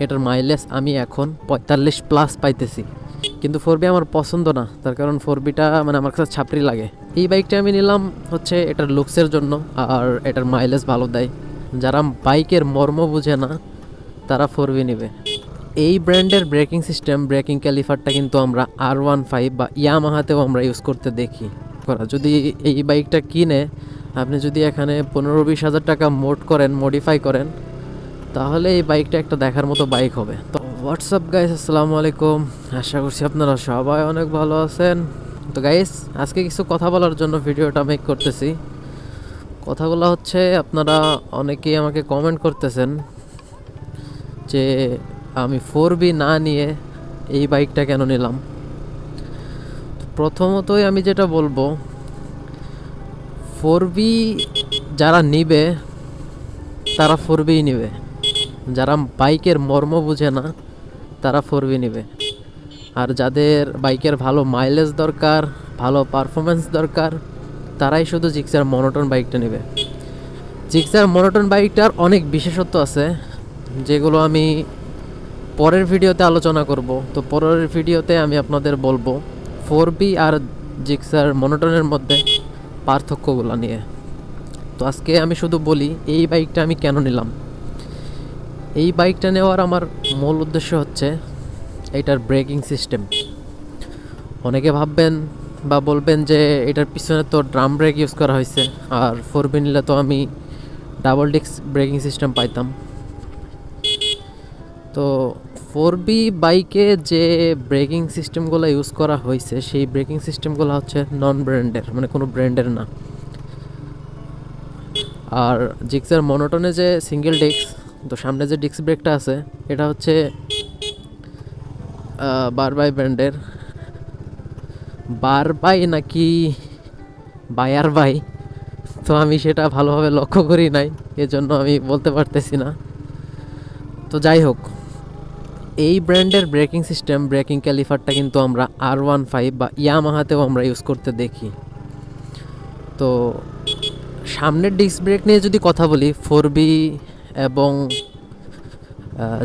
এটার মাইলেজ আমি এখন 45+ পাইতেছি, কিন্তু 4B আমার পছন্দ না, তার কারণ 4Bটা মানে আমার কাছে ছাপড়ি লাগে। এই বাইকটা আমি নিলাম হচ্ছে এটার লুকসের জন্য, আর এটার মাইলেজ ভালো দেয়। যারা বাইকের মর্ম বুঝে না তারা 4B নেবে। এই ব্র্যান্ডের ব্রেকিং সিস্টেম, ব্রেকিং ক্যালিফারটা কিন্তু আমরা R15 বা ইয়ামাহাতেও আমরা ইউজ করতে দেখি। যদি এই বাইকটা কিনে আপনি যদি এখানে 15-20 হাজার টাকা মডিফাই করেন, তাহলে এই বাইকটা একটা দেখার মতো বাইক হবে। তো হোয়াটসঅ্যাপ গাইস, আসসালামু আলাইকুম। আশা করছি আপনারা সবাই অনেক ভালো আছেন। তো গাইস, আজকে কিছু কথা বলার জন্য ভিডিওটা মেক করতেছি। কথাগুলো হচ্ছে, আপনারা অনেকেই আমাকে কমেন্ট করতেছেন যে আমি 4B না নিয়ে এই বাইকটা কেন নিলাম। প্রথমতই আমি যেটা বলবো, 4B যারা নিবে তারা 4Bই নিবে। যারা বাইকের মর্ম বুঝে না তারা 4B নিবে। আর যাদের বাইকের ভালো মাইলেজ দরকার, ভালো পারফরমেন্স দরকার, তারাই শুধু জিক্সার মনোটন বাইকটা নেবে। জিক্সার মনোটন বাইকটার অনেক বিশেষত্ব আছে, যেগুলো আমি পরের ভিডিওতে আলোচনা করব। তো পরের ভিডিওতে আমি আপনাদের বলবো 4B আর জিক্সার মনোটনের মধ্যে পার্থক্যগুলো নিয়ে। তো আজকে আমি শুধু বলি এই বাইকটা আমি কেন নিলাম। এই বাইকটা নেওয়ার আমার মূল উদ্দেশ্য হচ্ছে এটার ব্রেকিং সিস্টেম। অনেকে ভাববেন বা বলবেন যে এটার পিছনে তো ড্রাম ব্রেক ইউজ করা হয়েছে, আর 4B নিলে তো আমি ডাবল ডিস্ক ব্রেকিং সিস্টেম পাইতাম। তো 4B বাইকে যে ব্রেকিং সিস্টেমগুলো ইউজ করা হয়েছে, সেই ব্রেকিং সিস্টেমগুলো হচ্ছে নন ব্র্যান্ডের, মানে কোনো ব্র্যান্ডের না। আর জিক্সার মনোটনে যে সিঙ্গেল ডিস্ক, তো সামনে যে ডিস্ক ব্রেকটা আছে, এটা হচ্ছে বারবাই ব্র্যান্ডের। বারবাই নাকি বায়ার বাই, তো আমি সেটা ভালোভাবে লক্ষ্য করি নাই, এজন্য আমি বলতে পারতেছি না। তো যাই হোক, এই ব্র্যান্ডের ব্রেকিং সিস্টেম, ব্রেকিং ক্যালিফারটা কিন্তু আমরা R15 বা ইয়ামাহাতেও আমরা ইউজ করতে দেখি। তো সামনের ডিস্ক ব্রেক নিয়ে যদি কথা বলি, 4B এবং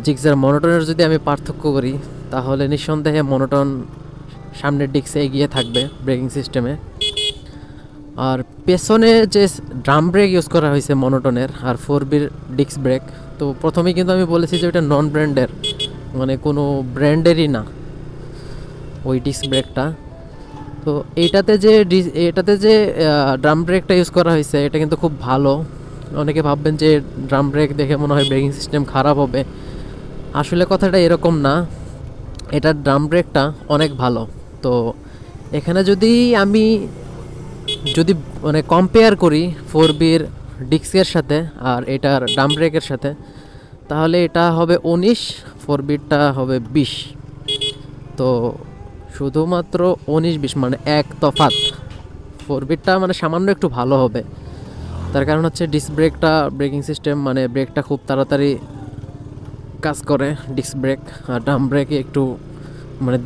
জিক্সার মনোটনের যদি আমি পার্থক্য করি, তাহলে নিঃসন্দেহে মনোটন সামনের ডিস্কে এগিয়ে থাকবে ব্রেকিং সিস্টেমে। আর পেছনে যে ড্রাম ব্রেক ইউজ করা হয়েছে মনোটনের আর 4Bর ডিস্ক ব্রেক, তো প্রথমেই কিন্তু আমি বলেছি যে ওইটা নন ব্র্যান্ডের, মানে কোনো ব্র্যান্ডেরই না ওই ডিস্ক ব্রেকটা। তো এটাতে যে ড্রাম ব্রেকটা ইউজ করা হয়েছে, এটা কিন্তু খুব ভালো। অনেকে ভাববেন যে ড্রাম ব্রেক দেখে মনে হয় ব্রেকিং সিস্টেম খারাপ হবে, আসলে কথাটা এরকম না। এটার ড্রাম ব্রেকটা অনেক ভালো। তো এখানে যদি মানে কম্পেয়ার করি 4Bর ডিস্কের সাথে আর এটার ড্রাম ব্রেকের সাথে, তাহলে এটা হবে 19, 4Bরটা হবে 20। তো শুধুমাত্র 19-20 মানে এক তফাৎ। 4Bরটা মানে সামান্য একটু ভালো হবে, তার কারণ হচ্ছে ডিস্ক ব্রেকটা, ব্রেকিং সিস্টেম মানে ব্রেকটা খুব তাড়াতাড়ি কাজ করে ডিস্ক ব্রেক, আর ড্রাম ব্রেকে একটু মানে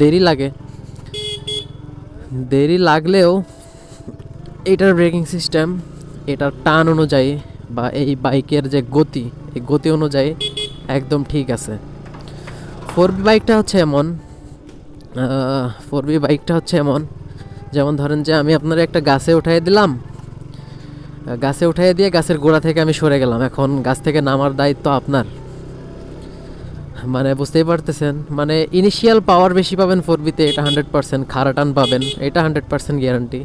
দেরি লাগলেও এটার ব্রেকিং সিস্টেম এটার টান অনুযায়ী বা এই বাইকের যে গতি, এই গতি অনুযায়ী একদম ঠিক আছে। 4B বাইকটা হচ্ছে এমন, যেমন ধরেন যে আমি আপনার একটা গাছে উঠাই দিলাম, গাছে উঠাই দিয়ে গাছের গোড়া থেকে আমি সরে গেলাম, এখন গাছ থেকে নামার দায়িত্ব আপনার। মানে বুঝতেই পারতেছেন, মানে ইনিশিয়াল পাওয়ার বেশি পাবেন 4Bতে, এটা 100%। খাড়া টান পাবেন, এটা 100% গ্যারান্টি।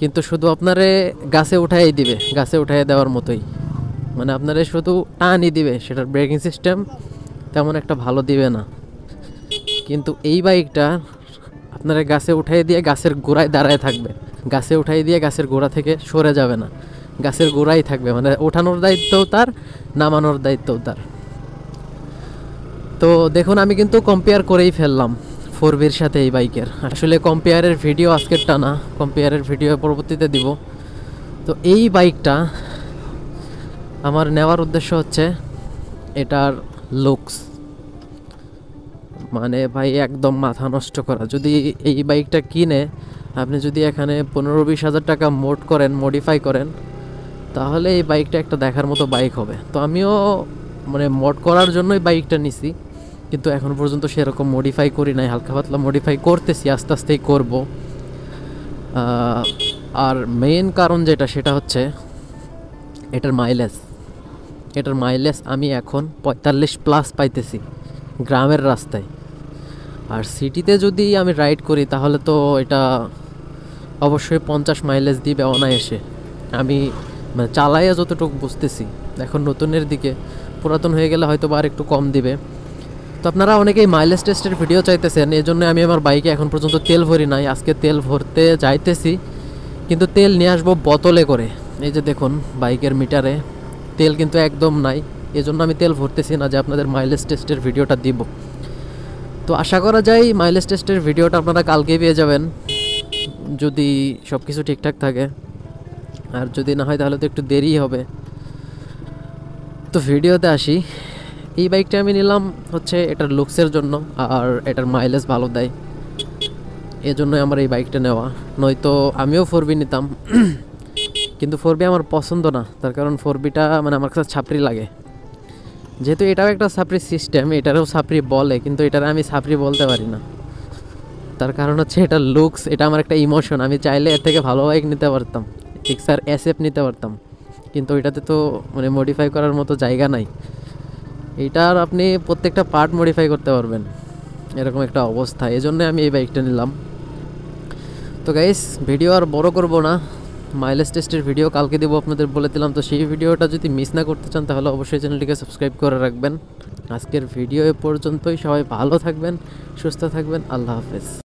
কিন্তু শুধু আপনারে গাছে উঠাই দেওয়ার মতোই, মানে আপনারে শুধু টানই দিবে, সেটার ব্রেকিং সিস্টেম তেমন একটা ভালো দিবে না। কিন্তু এই বাইকটা আপনারা গাছে উঠাই দিয়ে গাছের গোড়ায় দাঁড়ায় থাকবে, গাছে উঠাই দিয়ে গাছের গোড়া থেকে সরে যাবে না, গাছের গোড়াই থাকবে। মানে ওঠানোর দায়িত্বও তার, নামানোর দায়িত্বও তার। তো দেখুন, আমি কিন্তু কম্পেয়ার করেই ফেললাম 4Bর সাথে এই বাইকের। আসলে কম্পেয়ারের ভিডিও আজকেরটা না, কম্পেয়ারের ভিডিও পরবর্তীতে দিব। তো এই বাইকটা আমার নেওয়ার উদ্দেশ্য হচ্ছে এটার লুকস, মানে ভাই একদম মাথা নষ্ট করা। যদি এই বাইকটা কিনে আপনি যদি এখানে 15-20 হাজার টাকা মডিফাই করেন, তাহলে এই বাইকটা একটা দেখার মতো বাইক হবে। তো আমিও মানে মড করার জন্যই বাইকটা নিছি, কিন্তু এখন পর্যন্ত সেরকম মডিফাই করি নাই, হালকা পাতলা মডিফাই করতেছি, আস্তে আস্তেই করব। আর মেইন কারণ যেটা সেটা হচ্ছে এটার মাইলেজ আমি এখন 45+ পাইতেছি গ্রামের রাস্তায়। আর সিটিতে যদি আমি রাইড করি তাহলে তো এটা অবশ্যই 50 মাইলেজ দিবে অনায়াসে। আমি মানে চালাইয়া যতটুকু বুঝতেছি, এখন নতুনের দিকে, পুরাতন হয়ে গেলে হয়তো বা আর একটু কম দিবে। তো আপনারা অনেকেই মাইলেজ টেস্টের ভিডিও চাইতেছেন, এই জন্য আমি আমার বাইকে এখন পর্যন্ত তেল ভরি নাই। আজকে তেল ভরতে যাইতেছি, কিন্তু তেল নিয়ে আসবো বোতলে করে। এই যে দেখুন বাইকের মিটারে তেল কিন্তু একদম নাই, এজন্য আমি তেল ভরতেছি না যে আপনাদের মাইলেজ টেস্টের ভিডিওটা দিব। তো আশা করা যায় মাইলেজ টেস্টের ভিডিওটা আপনারা কালকেই পেয়ে যাবেন, যদি সব কিছু ঠিকঠাক থাকে। আর যদি না হয় তাহলে তো একটু দেরি হবে। তো ভিডিওতে আসি। এই বাইকটা আমি নিলাম হচ্ছে এটার লুকসের জন্য, আর এটার মাইলেজ ভালো দেয়, এজন্যই আমার এই বাইকটা নেওয়া। নয়তো আমিও 4B নিতাম, কিন্তু 4B আমার পছন্দ না। তার কারণ 4Bটা মানে আমার কাছে ছাপরি লাগে। যেহেতু এটাও একটা ছাপরি সিস্টেম, এটারও ছাপরি বলে, কিন্তু এটারে আমি ছাপরি বলতে পারি না। তার কারণ হচ্ছে এটার লুকস, এটা আমার একটা ইমোশন। আমি চাইলে এর থেকে ভালো বাইক নিতে পারতাম, জিক্সার SF নিতে পারতাম, কিন্তু এটাতে তো মানে মডিফাই করার মতো জায়গা নাই। এইটার আপনি প্রত্যেকটা পার্ট মডিফাই করতে পারবেন, এরকম একটা অবস্থা। এই জন্য আমি এই বাইকটা নিলাম। তো গাইস, ভিডিও আর বড় করব না, মাইলেজ টেস্টের ভিডিও কালকে দেবো আপনাদের বলে দিলাম। তো সেই ভিডিওটা যদি মিস না করতে চান তাহলে অবশ্যই চ্যানেলটিকে সাবস্ক্রাইব করে রাখবেন। আজকের ভিডিও এ পর্যন্তই। সবাই ভালো থাকবেন, সুস্থ থাকবেন। আল্লাহ হাফেজ।